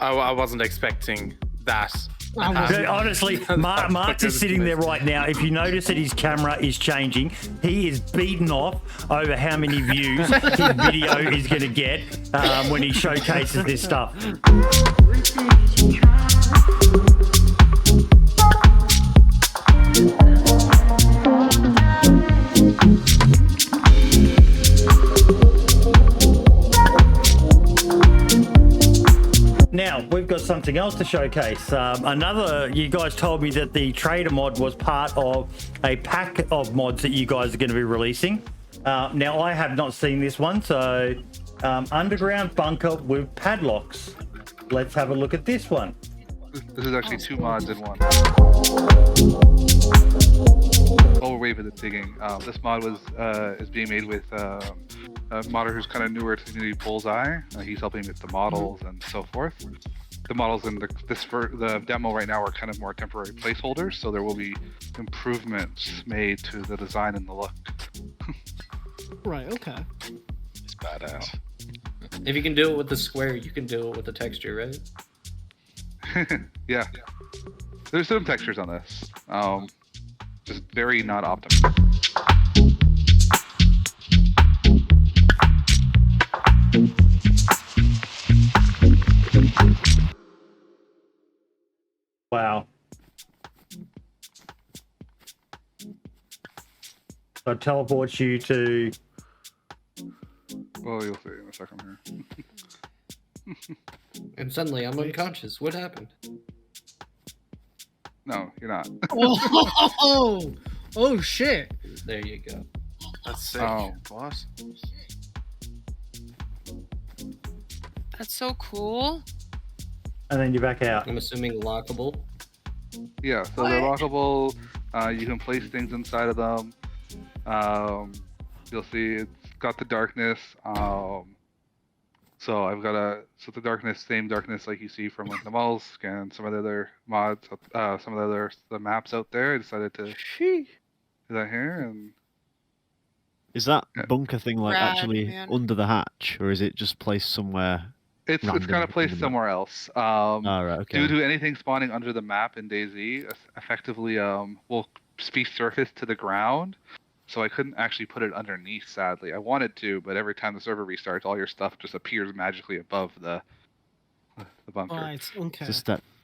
I wasn't expecting that. Honestly, Mark's is sitting there right now. If you notice that his camera is changing, he is beaten off over how many views his video is going to get when he showcases this stuff. Now, we've got something else to showcase. You guys told me that the trader mod was part of a pack of mods that you guys are going to be releasing. Now, I have not seen this one, so underground bunker with padlocks. Let's have a look at this one. This is actually two mods in one. While we're waiting for the digging, this mod is being made with a modder who's kind of newer to the community, DayZ. He's helping with the models and so forth. The models in the demo right now are kind of more temporary placeholders, so there will be improvements made to the design and the look. Right, okay. It's badass. If you can do it with the square, you can do it with the texture, right? Yeah. There's some textures on this. Just very not optimal. Wow. So it teleports you to... Well, you'll see in a second here. And suddenly I'm unconscious. What happened? No, you're not. Oh shit. There you go. That's sick. Oh. Boss. That's so cool. And then you're back out. I'm assuming lockable. Yeah, so they're lockable. You can place things inside of them. You'll see it's got the darkness. So I've got the darkness, same darkness like you see from like the Mollusk and some of the other mods, some of the maps out there. I decided to do that here, and Is that Yeah. bunker thing like Rad, actually man. under the hatch, or is it just placed somewhere? it's Random kind of in placed the map. somewhere else. Oh, right, okay. Due to anything spawning under the map in DayZ, effectively will be surfaced to the ground. So I couldn't actually put it underneath, sadly. I wanted to, but every time the server restarts, all your stuff just appears magically above the bunker. Right, okay.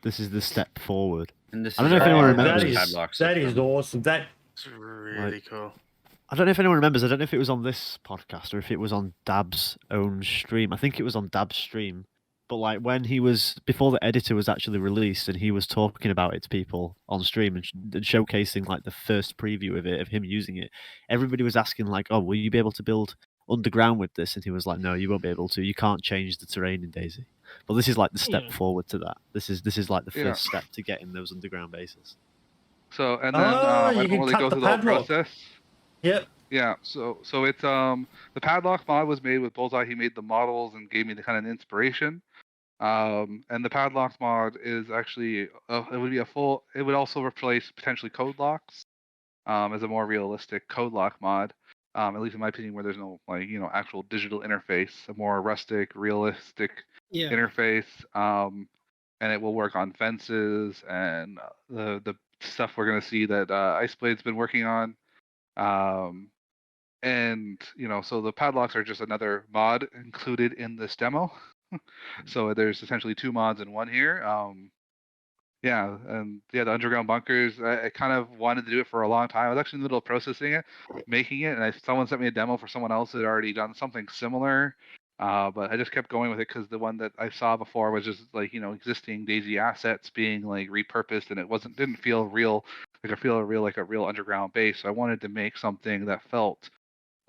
This is the step forward. And this I don't is know if anyone our remembers. padlock That is system. awesome. It's really cool. I don't know if anyone remembers. I don't know if it was on this podcast or if it was on Dab's own stream. I think it was on Dab's stream. But like when he was before the editor was actually released, and he was talking about it to people on stream and showcasing like the first preview of it, of him using it, everybody was asking like, "Oh, will you be able to build underground with this?" And he was like, "No, you won't be able to. You can't change the terrain in DayZ." But this is like the step Yeah. forward to that. This is like the Yeah. first step to getting those underground bases. So and then Oh, I you don't can really cut go the through the whole padlock. process. Yep. Yeah, so it's the padlock mod was made with DayZ. He made the models and gave me the kind of inspiration. And the padlocks mod is actually it would also replace potentially code locks as a more realistic code lock mod. At least in my opinion, where there's no actual digital interface, a more rustic, realistic Yeah. interface. And it will work on fences and the stuff we're gonna see that Iceblade's been working on. And so the padlocks are just another mod included in this demo. So there's essentially two mods in one here. The underground bunkers. I kind of wanted to do it for a long time. I was actually in the middle of processing it, making it, and someone sent me a demo for someone else that had already done something similar. But I just kept going with it because the one that I saw before was just like existing DayZ assets being like repurposed, and it didn't feel real. Like a real underground base. So I wanted to make something that felt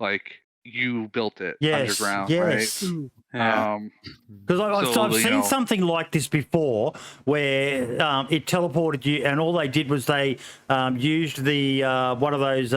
like you built it underground, yes. right? Yeah. Because I've So, seen something like this before, where it teleported you, and all they did was they used the one of those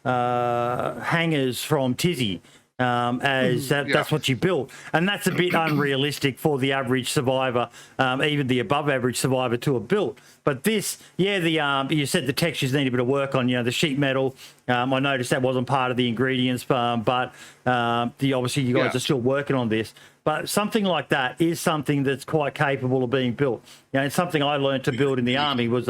hangers from Tizzy, as that's what you built. And that's a bit unrealistic for the average survivor, even the above average survivor to have built. But this, you said the textures need a bit of work on, the sheet metal. I noticed that wasn't part of the ingredients, but obviously you guys are still working on this. But something like that is something that's quite capable of being built. It's something I learned to build in the army was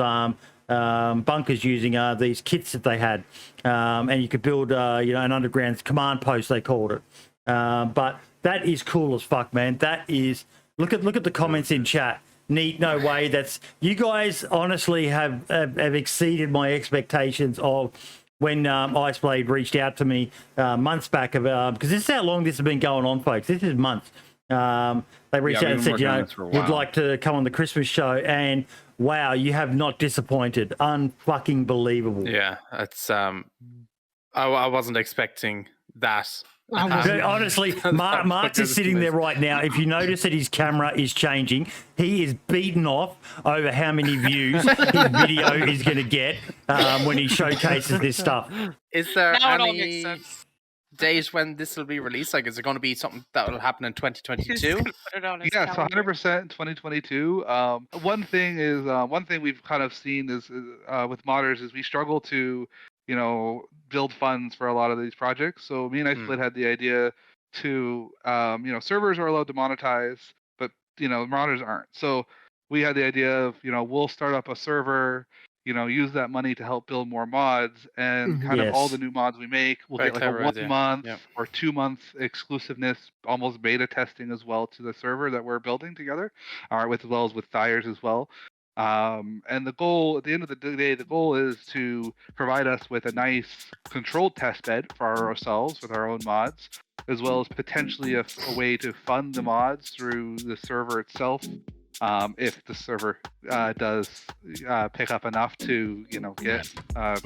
bunkers using these kits that they had, and you could build an underground command post, they called it. But that is cool as fuck, man. That is look at the comments in chat. Neat, no way. That's you guys honestly have exceeded my expectations of when Iceblade reached out to me months back because this is how long this has been going on, folks. This is months. They reached out and said, would like to come on the Christmas show, and wow, you have not disappointed. Unfucking believable. Yeah, it's I wasn't expecting that. Honestly, Mark is sitting there right now. If you notice that his camera is changing, he is beaten off over how many views his video is going to get when he showcases this stuff. Is there Now it all makes any sense. date when this will be released? Like, is it going to be something that will happen in 2022? Put it on his Yes, calendar. 100% in 2022. One thing we've kind of seen is with modders is we struggle to, build funds for a lot of these projects. So me and Iceblade had the idea to, servers are allowed to monetize, but modders aren't. So we had the idea of, we'll start up a server, use that money to help build more mods, and kind of all the new mods we make, we'll Very get like a clever 1 idea. month Yep. or 2 month exclusiveness, almost beta testing as well to the server that we're building together, as well as with Thyers as well. And the goal at the end of the day, the goal is to provide us with a nice controlled test bed for ourselves with our own mods, as well as potentially a way to fund the mods through the server itself. If the server does pick up enough to get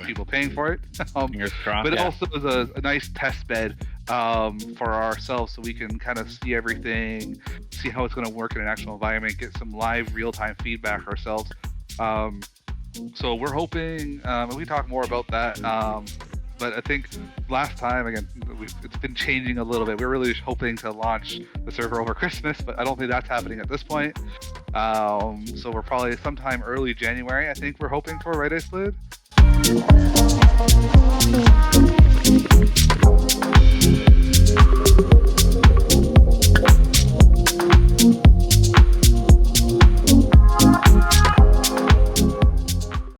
people paying for it, Fingers crossed. but it also is a nice test bed for ourselves, so we can kind of see everything, see how it's going to work in an actual environment, get some live real-time feedback ourselves. So we're hoping we can talk more about that. But I think last time, again, it's been changing a little bit. We're really hoping to launch the server over Christmas, but I don't think that's happening at this point. So we're probably sometime early January, I think we're hoping for, right, Iceblade?